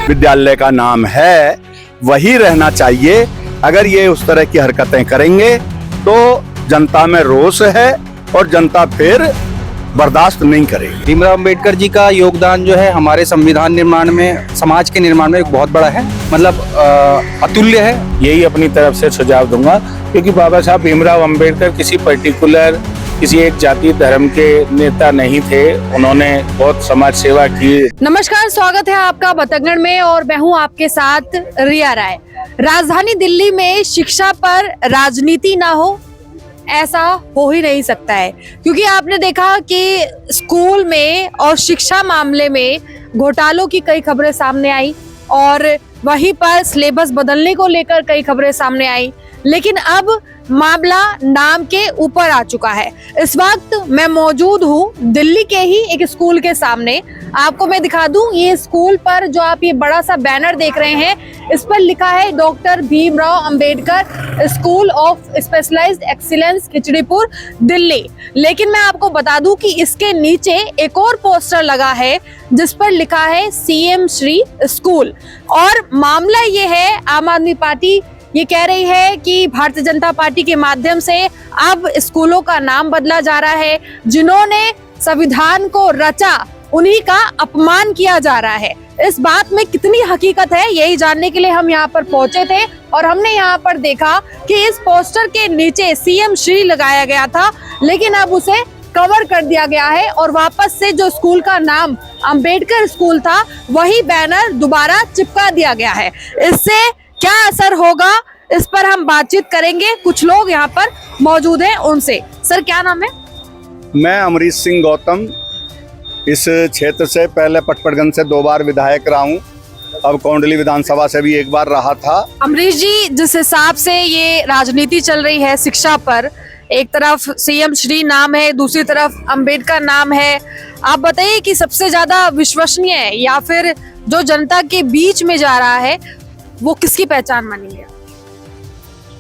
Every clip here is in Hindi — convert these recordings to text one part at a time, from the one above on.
विद्यालय का नाम है वही रहना चाहिए। अगर ये उस तरह की हरकतें करेंगे तो जनता में रोष है और जनता फिर बर्दाश्त नहीं करेगी। भीमराव अंबेडकर जी का योगदान जो है हमारे संविधान निर्माण में, समाज के निर्माण में एक बहुत बड़ा है, मतलब अतुल्य है। यही अपनी तरफ से सुझाव दूंगा, क्योंकि बाबा साहब भीमराव अंबेडकर किसी पर्टिकुलर किसी एक जाति धर्म के नेता नहीं थे। उन्होंने बहुत समाज सेवा की। नमस्कार, स्वागत है आपका बतंगड़ में और मैं हूं आपके साथ रिया राय। राजधानी दिल्ली में शिक्षा पर राजनीति ना हो, ऐसा हो ही नहीं सकता है, क्योंकि आपने देखा कि स्कूल में और शिक्षा मामले में घोटालों की कई खबरें सामने आई और वहीं पर सिलेबस बदलने को लेकर कई खबरें सामने आई, लेकिन अब मामला नाम के ऊपर आ चुका है। इस वक्त मैं मौजूद हूँ दिल्ली के ही एक स्कूल के सामने। आपको मैं दिखा दूं, ये स्कूल पर जो आप ये बड़ा सा बैनर देख रहे हैं, इस पर लिखा है doctor Bhimrao Ambedkar school of specialised excellence Khichripur Delhi. लेकिन मैं आपको बता दूं कि इसके नीचे एक और पोस्टर लगा है जिस पर लिखा है सीएम श्री स्कूल। और मामला ये है, आम आदमी पार्टी ये कह रही है कि भारतीय जनता पार्टी के माध्यम से अब स्कूलों का नाम बदला जा रहा है। जिन्होंने संविधान को रचा उन्हीं का अपमान किया जा रहा है। इस बात में कितनी हकीकत है, यही जानने के लिए हम यहाँ पर पहुंचे थे और हमने यहाँ पर देखा कि इस पोस्टर के नीचे सीएम श्री लगाया गया था, लेकिन अब उसे कवर कर दिया गया है और वापस से जो स्कूल का नाम अंबेडकर स्कूल था वही बैनर दोबारा चिपका दिया गया है। इससे क्या असर होगा, इस पर हम बातचीत करेंगे। कुछ लोग यहाँ पर मौजूद हैं, उनसे। सर, क्या नाम है? मैं अमरीश सिंह गौतम, इस क्षेत्र से पहले पटपड़गंज से 2 बार विधायक रहा हूँ, अब कोंडली विधानसभा से भी 1 बार रहा था। अमरीश जी, जिस हिसाब से ये राजनीति चल रही है शिक्षा पर, एक तरफ सीएम श्री नाम है, दूसरी तरफ अंबेडकर नाम है, आप बताइए कि सबसे ज्यादा विश्वसनीय है या फिर जो जनता के बीच में जा रहा है वो किसकी पहचान बनी है?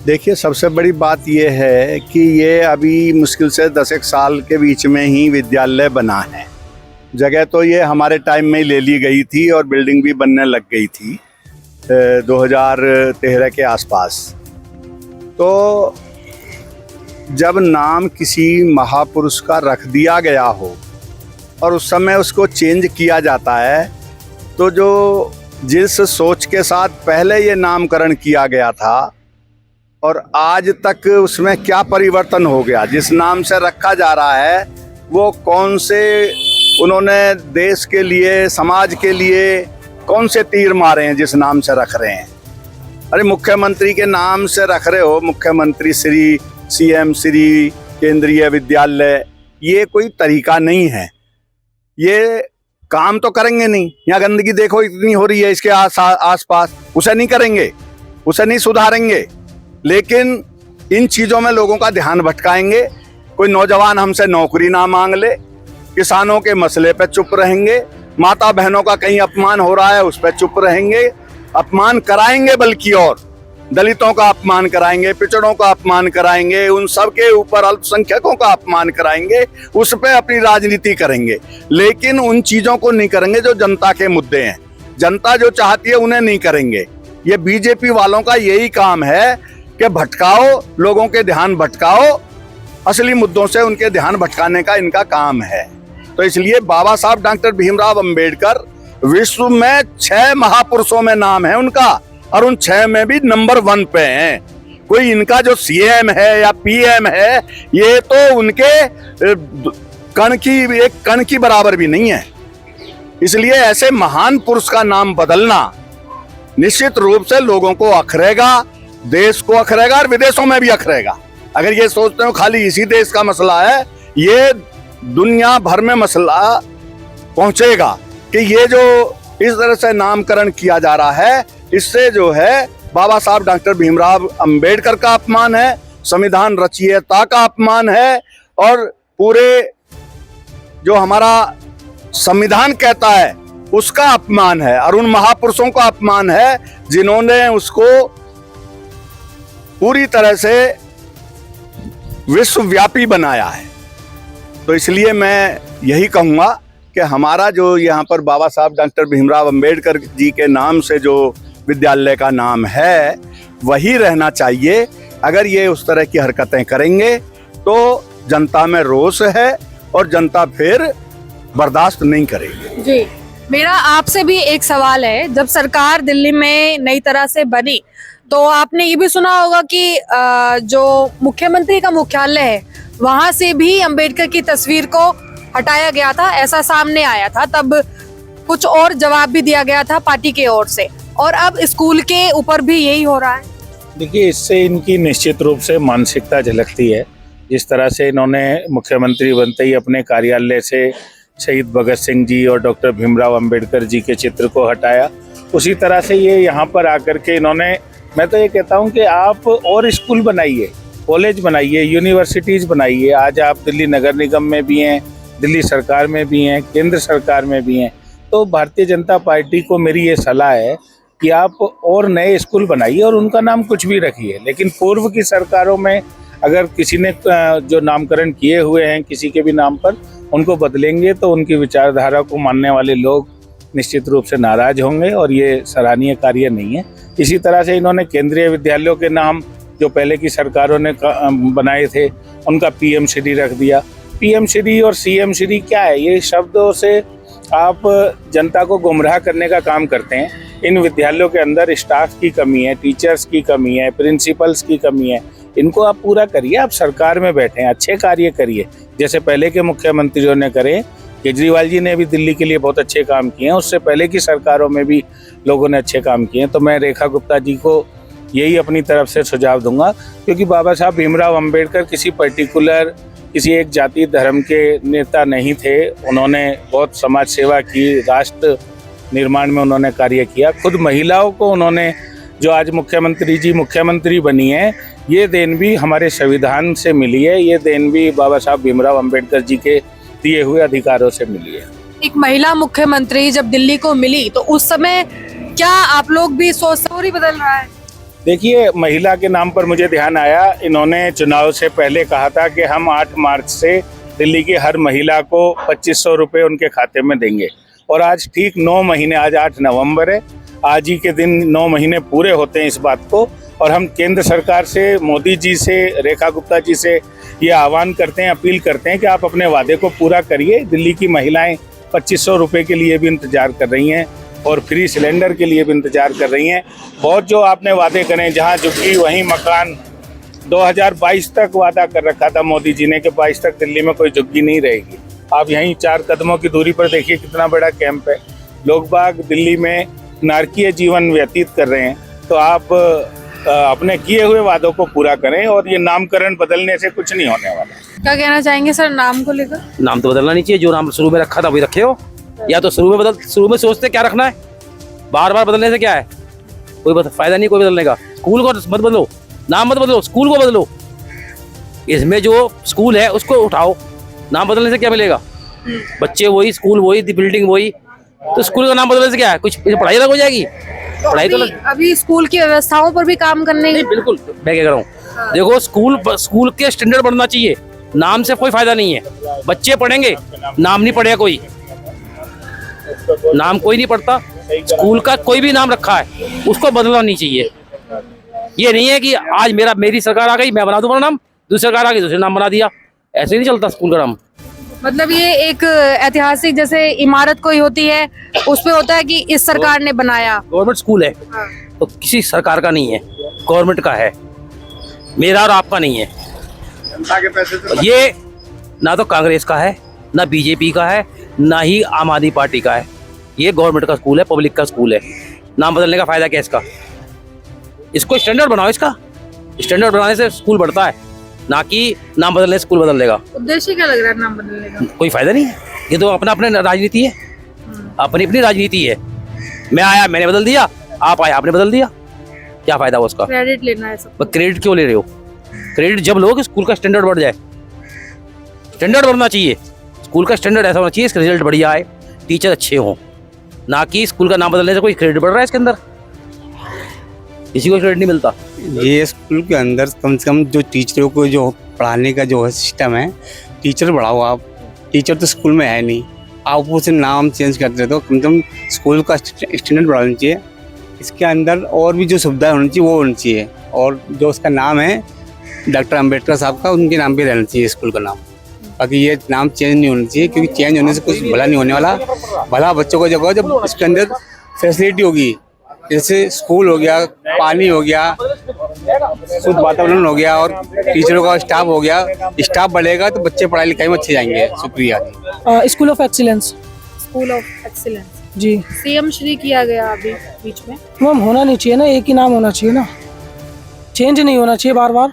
देखिए, सबसे बड़ी बात यह है कि ये अभी मुश्किल से 10 साल के बीच में ही विद्यालय बना है। जगह तो ये हमारे टाइम में ही ले ली गई थी और बिल्डिंग भी बनने लग गई थी 2013 के आसपास। तो जब नाम किसी महापुरुष का रख दिया गया हो और उस समय उसको चेंज किया जाता है, तो जो जिस सोच के साथ पहले ये नामकरण किया गया था और आज तक उसमें क्या परिवर्तन हो गया, जिस नाम से रखा जा रहा है वो कौन से उन्होंने देश के लिए, समाज के लिए कौन से तीर मारे हैं जिस नाम से रख रहे हैं। अरे मुख्यमंत्री के नाम से रख रहे हो, मुख्यमंत्री श्री, सीएम श्री, केंद्रीय विद्यालय, ये कोई तरीका नहीं है। ये काम तो करेंगे नहीं। यहाँ गंदगी देखो इतनी हो रही है इसके आस पास, उसे नहीं करेंगे, उसे नहीं सुधारेंगे, लेकिन इन चीजों में लोगों का ध्यान भटकाएंगे। कोई नौजवान हमसे नौकरी ना मांग ले, किसानों के मसले पे चुप रहेंगे, माता बहनों का कहीं अपमान हो रहा है उस पर चुप रहेंगे, अपमान कराएंगे, बल्कि और दलितों का अपमान कराएंगे, पिछड़ों का अपमान कराएंगे, उन सब के ऊपर अल्पसंख्यकों का अपमान कराएंगे, उस पे अपनी राजनीति करेंगे, लेकिन उन चीजों को नहीं करेंगे जो जनता के मुद्दे हैं। जनता जो चाहती है उन्हें नहीं करेंगे। ये बीजेपी वालों का यही काम है कि भटकाओ, लोगों के ध्यान भटकाओ, असली मुद्दों से उनके ध्यान भटकाने का इनका काम है। तो इसलिए बाबा साहब डॉक्टर भीमराव अंबेडकर विश्व में 6 महापुरुषों में नाम है उनका, और उन 6 में भी नंबर 1 पे हैं। कोई इनका जो सीएम है या पीएम है, ये तो उनके एक कण की बराबर भी नहीं है। इसलिए ऐसे महान पुरुष का नाम बदलना निश्चित रूप से लोगों को अखरेगा, देश को अखरेगा और विदेशों में भी अखरेगा। अगर ये सोचते हो खाली इसी देश का मसला है, ये दुनिया भर में मसला पहुंचेगा कि ये जो इस तरह से नामकरण किया जा रहा है, इससे जो है बाबा साहब डॉक्टर भीमराव अंबेडकर का अपमान है, संविधान रचयिता का अपमान है और पूरे जो हमारा संविधान कहता है उसका अपमान है, और उन महापुरुषों का अपमान है जिन्होंने उसको पूरी तरह से विश्वव्यापी बनाया है। तो इसलिए मैं यही कहूँगा कि हमारा जो यहाँ पर बाबा साहब डॉक्टर भीमराव अंबेडकर जी के नाम से जो विद्यालय का नाम है वही रहना चाहिए। अगर ये उस तरह की हरकतें करेंगे तो जनता में रोष है और जनता फिर बर्दाश्त नहीं करेगी। जी, मेरा आपसे भी एक सवाल है, जब सरकार दिल्ली में नई तरह से बनी तो आपने ये भी सुना होगा कि जो मुख्यमंत्री का मुख्यालय है वहां से भी अंबेडकर की तस्वीर को हटाया गया था, ऐसा सामने आया था। तब कुछ और जवाब भी दिया गया था पार्टी की ओर से, और अब स्कूल के ऊपर भी यही हो रहा है। देखिए, इससे इनकी निश्चित रूप से मानसिकता झलकती है। जिस तरह से इन्होंने मुख्यमंत्री बनते ही अपने कार्यालय से शहीद भगत सिंह जी और डॉक्टर भीमराव अंबेडकर जी के चित्र को हटाया, उसी तरह से ये यहाँ पर आकर के इन्होंने, मैं तो ये कहता हूँ कि आप और स्कूल बनाइए, कॉलेज बनाइए, यूनिवर्सिटीज़ बनाइए। आज आप दिल्ली नगर निगम में भी हैं, दिल्ली सरकार में भी हैं, केंद्र सरकार में भी हैं। तो भारतीय जनता पार्टी को मेरी ये सलाह है कि आप और नए स्कूल बनाइए और उनका नाम कुछ भी रखिए। लेकिन पूर्व की सरकारों में अगर किसी ने जो नामकरण किए हुए हैं किसी के भी नाम पर, उनको बदलेंगे तो उनकी विचारधारा को मानने वाले लोग निश्चित रूप से नाराज होंगे और ये सराहनीय कार्य नहीं है। इसी तरह से इन्होंने केंद्रीय विद्यालयों के नाम जो पहले की सरकारों ने बनाए थे उनका पीएम श्री रख दिया। पीएम श्री और सीएम श्री क्या है? ये शब्दों से आप जनता को गुमराह करने का काम करते हैं। इन विद्यालयों के अंदर स्टाफ की कमी है, टीचर्स की कमी है, प्रिंसिपल्स की कमी है। इनको आप पूरा करिए। आप सरकार में बैठे हैं, अच्छे कार्य करिए जैसे पहले के मुख्यमंत्रियों ने करे। केजरीवाल जी ने भी दिल्ली के लिए बहुत अच्छे काम किए हैं, उससे पहले की सरकारों में भी लोगों ने अच्छे काम किए हैं। तो मैं रेखा गुप्ता जी को यही अपनी तरफ से सुझाव दूंगा, क्योंकि बाबा साहब भीमराव अंबेडकर किसी पर्टिकुलर किसी एक जाति धर्म के नेता नहीं थे। उन्होंने बहुत समाज सेवा की, राष्ट्र निर्माण में उन्होंने कार्य किया। खुद महिलाओं को उन्होंने, जो आज मुख्यमंत्री जी मुख्यमंत्री बनी है, ये देन भी हमारे संविधान से मिली है। ये देन भी बाबा साहब भीमराव अंबेडकर जी के दिए हुए अधिकारों से मिली है। एक महिला मुख्यमंत्री जब दिल्ली को मिली तो उस समय क्या आप लोग भी सोच बदल रहा है? देखिए, महिला के नाम पर मुझे ध्यान आया, इन्होंने चुनाव से पहले कहा था कि हम 8 मार्च से दिल्ली की हर महिला को 2500 रुपये उनके खाते में देंगे। और आज ठीक 9 महीने, आज 8 नवंबर है, आज ही के दिन 9 महीने पूरे होते हैं इस बात को। और हम केंद्र सरकार से, मोदी जी से, रेखा गुप्ता जी से ये आह्वान करते हैं, अपील करते हैं कि आप अपने वादे को पूरा करिए। दिल्ली की महिलाएं 2500 रुपये के लिए भी इंतजार कर रही हैं और फ्री सिलेंडर के लिए भी इंतजार कर रही हैं। बहुत जो आपने वादे करें, जहां झुग्गी वहीं मकान, 2022 तक वादा कर रखा था मोदी जी ने कि 22 तक दिल्ली में कोई झुग्गी नहीं रहेगी। आप यहीं 4 कदमों की दूरी पर देखिए कितना बड़ा कैंप है। लोग बाग दिल्ली में नारकीय जीवन व्यतीत कर रहे हैं। तो आप अपने किए हुए वादों को पूरा करें और ये नामकरण बदलने से कुछ नहीं होने वाला। क्या कहना चाहेंगे सर नाम को लेकर? नाम तो बदलना नहीं चाहिए, जो नाम शुरू में रखा था वही रखे हो। या तो शुरू में सोचते क्या रखना है, बार बार बदलने से क्या है, कोई फायदा नहीं कोई बदलने का। स्कूल को मत बदलो, नाम मत बदलो, स्कूल को बदलो। इसमें जो स्कूल है उसको उठाओ, नाम बदलने से क्या मिलेगा? बच्चे वही, स्कूल वही, बिल्डिंग वही, तो स्कूल का नाम बदलने से क्या है? कुछ पढ़ाई अलग हो जाएगी। पढ़ाई तो अभी स्कूल की व्यवस्थाओं पर भी काम करने की। बिल्कुल, मैं क्या कह रहा हूँ, देखो स्कूल के स्टैंडर्ड बढ़ना चाहिए। नाम से कोई फायदा नहीं है। बच्चे पढ़ेंगे, नाम नहीं पढ़ेगा कोई, नाम कोई नहीं पढ़ता। स्कूल का कोई भी नाम रखा है उसको बदलना नहीं चाहिए। ये नहीं है कि आज मेरी सरकार आ गई मैं बना दूं अपना नाम, दूसरी सरकार आ गई दूसरे नाम बना दिया, ऐसे नहीं चलता स्कूल का नाम। मतलब ये एक ऐतिहासिक जैसे इमारत कोई होती है उसपे होता है कि इस सरकार ने बनाया। गवर्नमेंट स्कूल है तो किसी सरकार का नहीं है, गवर्नमेंट का है, मेरा और आपका नहीं है। जनता के पैसे से ये ना तो कांग्रेस का है, ना बीजेपी का है, ना ही आम आदमी पार्टी का है। ये गवर्नमेंट का स्कूल है, पब्लिक का स्कूल है। नाम बदलने का फायदा क्या है इसका? इसको स्टैंडर्ड बनाओ, इसका स्टैंडर्ड बनाने से स्कूल बढ़ता है, ना कि नाम बदलने से स्कूल बदल देगा। उद्देश्य क्या लग रहा है नाम बदलने का? कोई फायदा नहीं है। ये तो अपना अपने राजनीति है, अपनी अपनी राजनीति है। मैं आया मैंने बदल दिया, आप आए आपने बदल दिया, क्या फायदा हुआ उसका? क्रेडिट लेना है सब। क्रेडिट क्यों ले रहे हो? क्रेडिट जब लोग स्कूल का स्टैंडर्ड बढ़ जाए, स्टैंडर्ड बढ़ना चाहिए। स्कूल का स्टैंडर्ड ऐसा होना चाहिए इसका रिजल्ट बढ़िया आए, टीचर अच्छे हों, ना कि स्कूल का नाम बदलने से कोई क्रेडिट बढ़ रहा है इसके अंदर, किसी को क्रेडिट नहीं मिलता। ये स्कूल के अंदर कम से कम जो टीचरों को जो पढ़ाने का जो है सिस्टम है, टीचर बढ़ाओ आप। टीचर तो स्कूल में है नहीं, आप उसे नाम चेंज करते रहे तो कम से कम स्कूल का स्टैंडर्ड बढ़ाना चाहिए। इसके अंदर और भी जो सुविधाएं होनी चाहिए वो होनी चाहिए, और जो उसका नाम है डॉक्टर अंबेडकर साहब का, उनके नाम पे रहना चाहिए स्कूल का नाम। बाकी ये नाम चेंज नहीं होना चाहिए, क्योंकि चेंज होने से कुछ भला नहीं होने वाला। भला बच्चों को जब इसके अंदर फैसिलिटी होगी, जैसे स्कूल हो गया, पानी हो गया, शुद्ध वातावरण हो गया, और टीचरों का स्टाफ हो गया, स्टाफ बढ़ेगा तो बच्चे पढ़ाई लिखाई में अच्छे जाएंगे। शुक्रिया जी। School of excellence. School of excellence जी सीएम श्री किया गया अभी बीच में। मैम होना नहीं चाहिए ना, एक ही नाम होना चाहिए ना, चेंज नहीं होना चाहिए बार बार।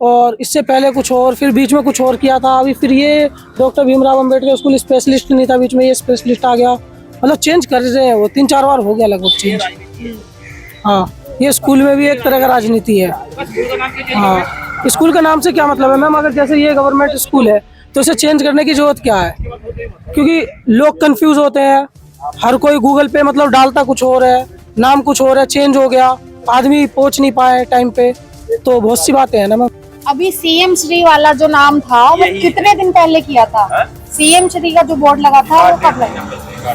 और इससे पहले कुछ और, फिर बीच में कुछ और किया था, अभी फिर ये doctor Bhimrao Ambedkar school specialist नहीं था, बीच में ये स्पेशलिस्ट आ गया। मतलब चेंज कर रहे हैं वो, 3-4 बार हो गया लगभग चेंज। हाँ, ये स्कूल में भी एक तरह का राजनीति है। हाँ, स्कूल का नाम से क्या मतलब है मैम? अगर जैसे ये गवर्नमेंट स्कूल है तो इसे चेंज करने की जरूरत क्या है? क्योंकि लोग कंफ्यूज होते हैं, हर कोई गूगल पे मतलब डालता कुछ और है, नाम कुछ और है, चेंज हो गया, आदमी पहुंच नहीं पाए टाइम पे, तो बहुत सी बातें हैं ना मैम। अभी सीएम श्री वाला जो नाम था वो कितने दिन पहले किया था? सीएम श्री का जो बोर्ड लगा था वो कब लगा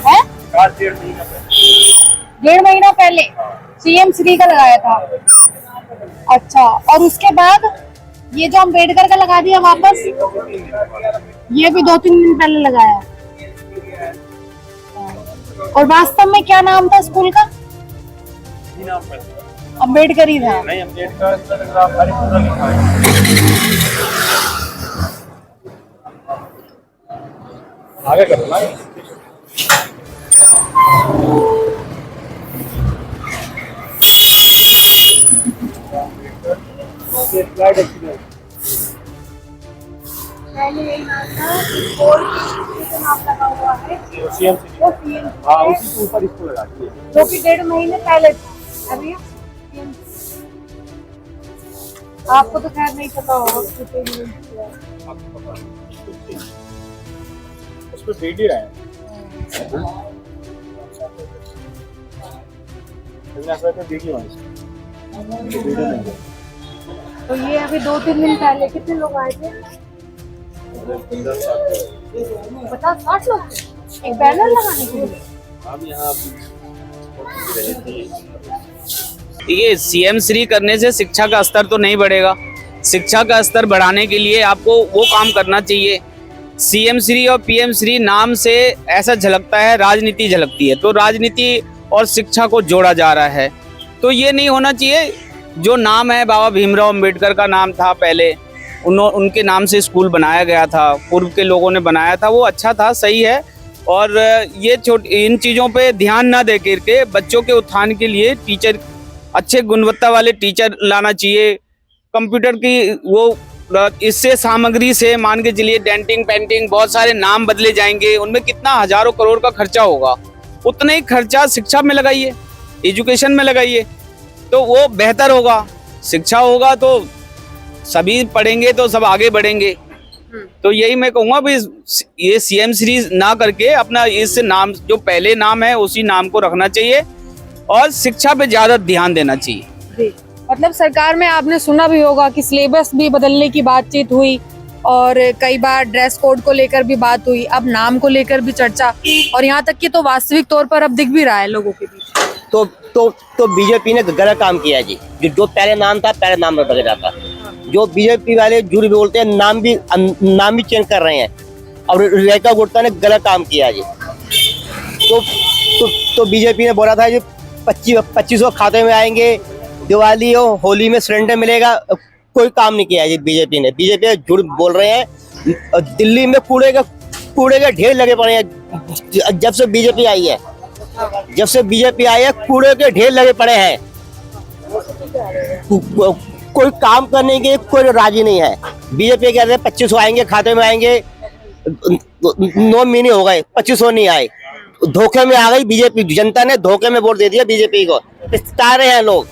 है? 1.5 महीना पहले सीएम श्री का लगाया था। अच्छा, और उसके बाद ये जो अम्बेडकर का लगा दिया वापस, ये भी 2-3 दिन पहले लगाया। और वास्तव में क्या नाम था स्कूल का? अम्बेडकर ही था। आगे करो ना। पहले यही नाम था, बोर्ड का नाम लगा हुआ है वो सीएम। हाँ, उसी के ऊपर इसको लगा दिए, जो कि 1.5 महीने पहले था। अभी आपको तो खैर नहीं पता होगा। उसमें भेज ही रहे हैं। तो ये अभी 2-3 दिन पहले कितने लोग आए थे? 50-60 लोग थे एक बैनर लगाने के लिए। देखिए, सीएम श्री करने से शिक्षा का स्तर तो नहीं बढ़ेगा। शिक्षा का स्तर बढ़ाने के लिए आपको वो काम करना चाहिए। सीएम श्री और पीएम श्री नाम से ऐसा झलकता है, राजनीति झलकती है, तो राजनीति और शिक्षा को जोड़ा जा रहा है। तो ये नहीं होना चाहिए। जो नाम है बाबा भीमराव अंबेडकर का नाम था पहले, उनके नाम से स्कूल बनाया गया था, पूर्व के लोगों ने बनाया था, वो अच्छा था, सही है। और ये इन चीज़ों पे ध्यान ना दे करके बच्चों के उत्थान के लिए टीचर, अच्छे गुणवत्ता वाले टीचर लाना चाहिए। कंप्यूटर की वो इससे सामग्री से मान के चलिए डेंटिंग पेंटिंग, बहुत सारे नाम बदले जाएंगे, उनमें कितना हजारों करोड़ का खर्चा होगा। उतना ही खर्चा शिक्षा में लगाइए, एजुकेशन में लगाइए, तो वो बेहतर होगा। शिक्षा होगा तो सभी पढ़ेंगे तो सब आगे बढ़ेंगे। तो यही मैं कहूँगा भी ये सीएम श्री ना करके अपना इस नाम, जो पहले नाम है उसी नाम को रखना चाहिए और शिक्षा पे ज्यादा ध्यान देना चाहिए। जी, मतलब सरकार में आपने सुना भी होगा कि सिलेबस भी बदलने की बातचीत हुई और कई बार ड्रेस कोड को लेकर भी बात हुई, अब नाम को लेकर भी चर्चा, और यहाँ तक कि तो वास्तविक तौर पर अब दिख भी रहा है लोगों के बीच। तो बीजेपी ने गलत काम किया जी। जो पहले नाम था, पहले नाम रखा जाता। जो बीजेपी वाले झूठ बोलते हैं, नाम भी चेंज कर रहे हैं, और रेखा गुप्ता ने गलत काम किया जी। तो बीजेपी ने बोला था जी 2500 खाते में आएंगे, दिवाली और होली में सिलेंडर मिलेगा, कोई काम नहीं किया जी बीजेपी ने। बीजेपी झूठ बोल रहे हैं। दिल्ली में कूड़े के ढेर लगे पड़े हैं। जब से बीजेपी आई है, कूड़े के ढेर लगे पड़े हैं। कोई काम करने के कोई राजी नहीं है। बीजेपी कह रहे हैं 2500 आएंगे, खाते में आएंगे, 9 महीने हो गए 2500 नहीं आए। धोखे में आ गई बीजेपी, जनता ने धोखे में वोट दे दिया बीजेपी को। पछता रहे हैं लोग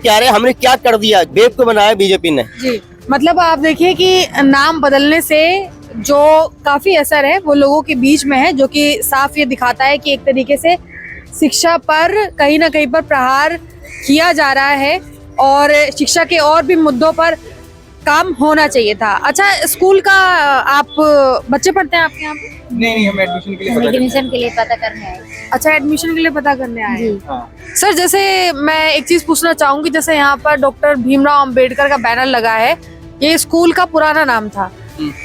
कह रहे हैं हमने क्या कर दिया, बेवकूफ को बनाया बीजेपी ने जी। मतलब आप देखिए कि नाम बदलने से जो काफी असर है वो लोगों के बीच में है, जो कि साफ ये दिखाता है कि एक तरीके से शिक्षा पर कहीं ना कहीं पर प्रहार किया जा रहा है और शिक्षा के और भी मुद्दों पर काम होना चाहिए था। अच्छा, स्कूल का आप बच्चे पढ़ते हैं आपके यहाँ पे? नहीं, हम एडमिशन के लिए अच्छा, एडमिशन के लिए पता करने आए हैं। सर, जैसे मैं एक चीज पूछना चाहूंगी, जैसे यहाँ पर डॉक्टर भीमराव अंबेडकर का बैनर लगा है, ये स्कूल का पुराना नाम था।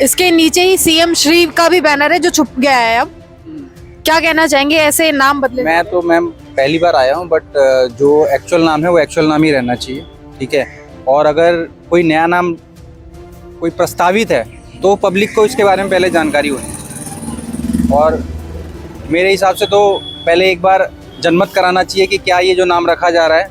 इसके नीचे ही सीएम श्री का भी बैनर है जो छुप गया है अब। क्या कहना चाहेंगे ऐसे नाम बदले? मैं तो मैम पहली बार आया हूँ, बट जो एक्चुअल नाम है वो एक्चुअल नाम ही रहना चाहिए, ठीक है। और अगर कोई नया नाम कोई प्रस्तावित है तो पब्लिक को इसके बारे में पहले जानकारी होनी, और मेरे हिसाब से तो पहले एक बार जनमत कराना चाहिए कि क्या ये जो नाम रखा जा रहा है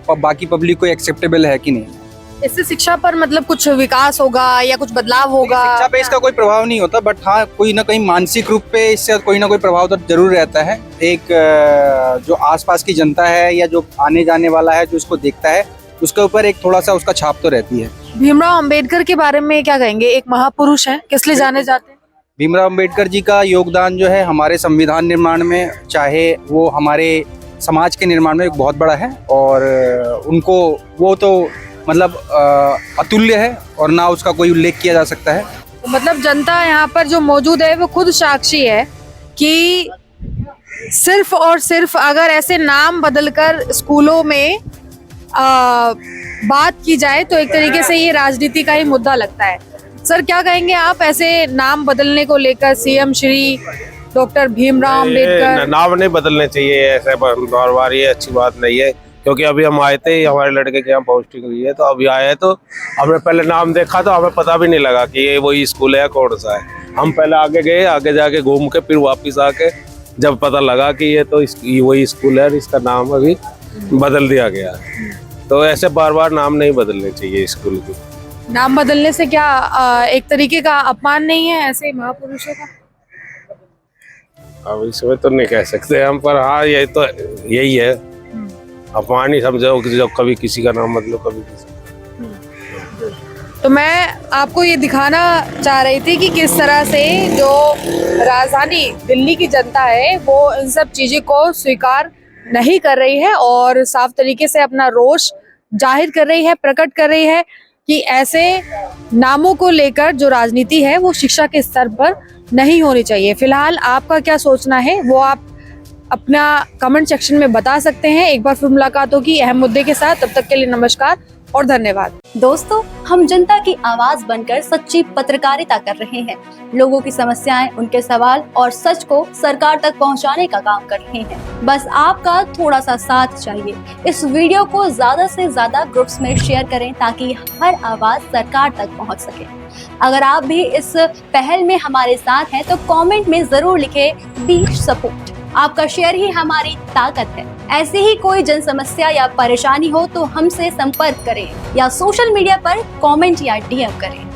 और बाकी पब्लिक को एक्सेप्टेबल है कि नहीं। इससे शिक्षा पर मतलब कुछ विकास होगा या कुछ बदलाव होगा? शिक्षा पे इसका कोई प्रभाव नहीं होता, बट हाँ कोई ना कहीं मानसिक रूप पे इससे कोई ना कोई प्रभाव तो जरूर रहता है। एक जो आसपास की जनता है या जो आने जाने वाला है जो इसको देखता है उसके ऊपर एक थोड़ा सा उसका छाप तो रहती है। भीमराव अंबेडकर के बारे में क्या कहेंगे? एक महापुरुष है, किस लिए जाने जाते हैं? भीमराव अंबेडकर जी का योगदान जो है हमारे संविधान निर्माण में, चाहे वो हमारे समाज के निर्माण में, एक बहुत बड़ा है, और उनको वो तो मतलब अतुल्य है और ना उसका कोई उल्लेख किया जा सकता है। मतलब जनता यहाँ पर जो मौजूद है वो खुद साक्षी है कि सिर्फ और सिर्फ अगर ऐसे नाम बदलकर स्कूलों में बात की जाए तो एक तरीके से ये राजनीति का ही मुद्दा लगता है। सर, क्या कहेंगे आप ऐसे नाम बदलने को लेकर? सीएम श्री डॉक्टर भीमराव अंबेडकर, नाम नहीं बदलने चाहिए ऐसे बार बार, ये अच्छी बात नहीं है। क्योंकि अभी हम आए थे, हमारे लड़के के यहाँ पोस्टिंग हुई है, तो अभी आए हैं तो हमने पहले नाम देखा तो हमें पता भी नहीं लगा कि ये वही स्कूल है या कौन सा है। हम पहले आगे गए, आगे जाके घूम के फिर वापस आके जब पता लगा कि ये तो वही स्कूल है और इसका नाम अभी बदल दिया गया है। तो ऐसे बार बार नाम नहीं बदलने चाहिए स्कूल के। नाम बदलने से क्या एक तरीके का अपमान नहीं है ऐसे महापुरुषों का? अब इसमें तो नहीं कह सकते हम, पर हाँ ये तो यही है, अपमान ही समझो कि जब कभी किसी का नाम बदलो कभी किसी। तो मैं आपको ये दिखाना चाह रही थी कि किस तरह से जो राजधानी दिल्ली की जनता है वो इन सब चीज़ों को स्वीकार नहीं कर रही है और साफ तरीके से अपना रोष जाहिर कर रही है, प्रकट कर रही है कि ऐसे नामों को लेकर जो राजनीति है वो शिक्षा के स्तर पर नहीं होनी चाहिए। फिलहाल आपका क्या सोचना है वो आप अपना कमेंट सेक्शन में बता सकते हैं। एक बार फिर मुलाकात होगी अहम मुद्दे के साथ, तब तक के लिए नमस्कार और धन्यवाद। दोस्तों, हम जनता की आवाज बनकर सच्ची पत्रकारिता कर रहे हैं। लोगों की समस्याएं, उनके सवाल और सच को सरकार तक पहुंचाने का काम कर रहे हैं। बस आपका थोड़ा सा साथ चाहिए। इस वीडियो को ज्यादा से ज्यादा ग्रुप्स में शेयर करें ताकि हर आवाज सरकार तक पहुंच सके। अगर आप भी इस पहल में हमारे साथ हैं तो कमेंट में जरूर लिखें बी सपोर्ट। आपका शेयर ही हमारी ताकत है। ऐसी ही कोई जन समस्या या परेशानी हो तो हमसे संपर्क करें या सोशल मीडिया पर कमेंट या डीएम करें।